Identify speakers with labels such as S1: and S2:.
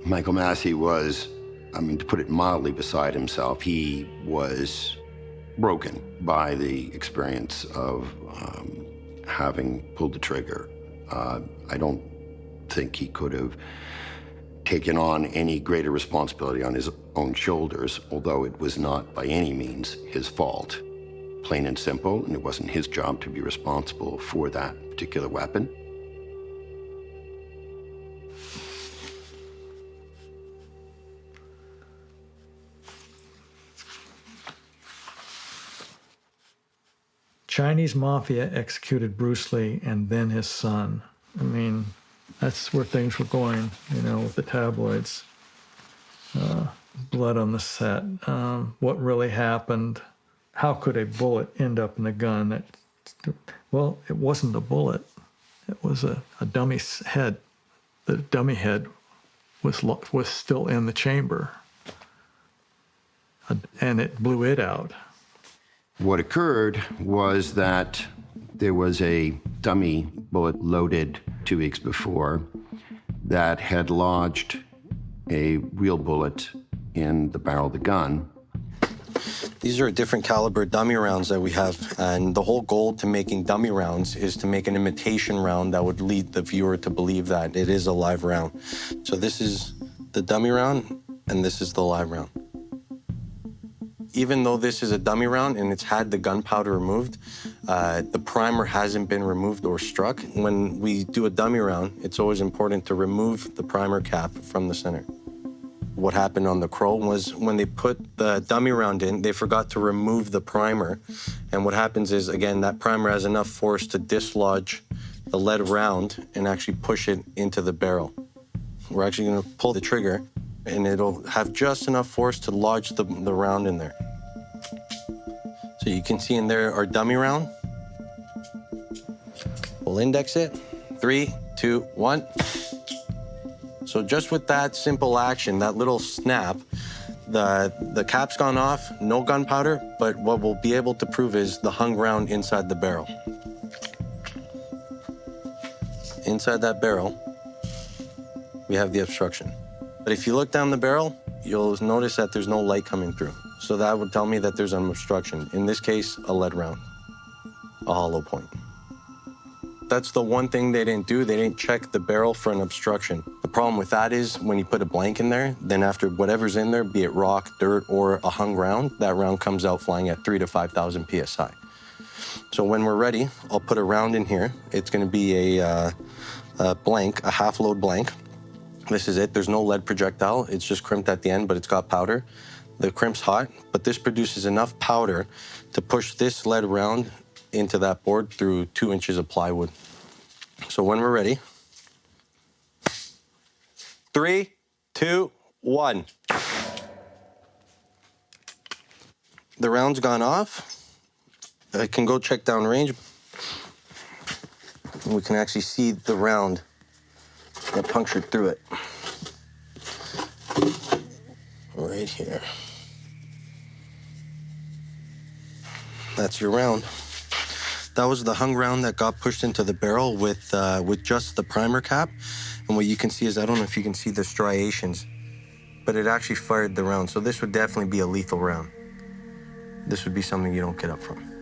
S1: Michael Massee was, I mean, to put it mildly, beside himself. He was broken by the experience of having pulled the trigger. I don't think he could have taken on any greater responsibility on his own shoulders, although it was not by any means his fault. Plain and simple, and it wasn't his job to be responsible for that particular weapon.
S2: Chinese mafia executed Bruce Lee and then his son. I mean, that's where things were going, you know, with the tabloids. Blood on the set. What really happened? How could a bullet end up in the gun? Well, it wasn't a bullet. It was a dummy's head. The dummy head was still in the chamber, and it blew it out.
S1: What occurred was that there was a dummy bullet loaded 2 weeks before that had lodged a real bullet in the barrel of the gun.
S3: These are different caliber dummy rounds that we have, and the whole goal to making dummy rounds is to make an imitation round that would lead the viewer to believe that it is a live round. So this is the dummy round, and this is the live round. Even though this is a dummy round and it's had the gunpowder removed, the primer hasn't been removed or struck. When we do a dummy round, it's always important to remove the primer cap from the center. What happened on the Crow was when they put the dummy round in, they forgot to remove the primer. And what happens is, again, that primer has enough force to dislodge the lead round and actually push it into the barrel. We're actually gonna pull the trigger, and it'll have just enough force to lodge the round in there. So you can see in there our dummy round. We'll index it. 3, 2, 1. So just with that simple action, that little snap, the cap's gone off, no gunpowder, but what we'll be able to prove is the hung round inside the barrel. Inside that barrel, we have the obstruction. But if you look down the barrel, you'll notice that there's no light coming through. So that would tell me that there's an obstruction. In this case, a lead round, a hollow point. That's the one thing they didn't do. They didn't check the barrel for an obstruction. The problem with that is when you put a blank in there, then after whatever's in there, be it rock, dirt, or a hung round, that round comes out flying at 3,000 to 5,000 PSI. So when we're ready, I'll put a round in here. It's gonna be a blank, a half-load blank. This is it. There's no lead projectile. It's just crimped at the end, but it's got powder. The crimp's hot, but this produces enough powder to push this lead round into that board through 2 inches of plywood. So when we're ready, 3, 2, 1. The round's gone off. I can go check down range. We can actually see the round that punctured through it. Right here. That's your round. That was the hung round that got pushed into the barrel with just the primer cap. And what you can see is, I don't know if you can see the striations, but it actually fired the round. So this would definitely be a lethal round. This would be something you don't get up from.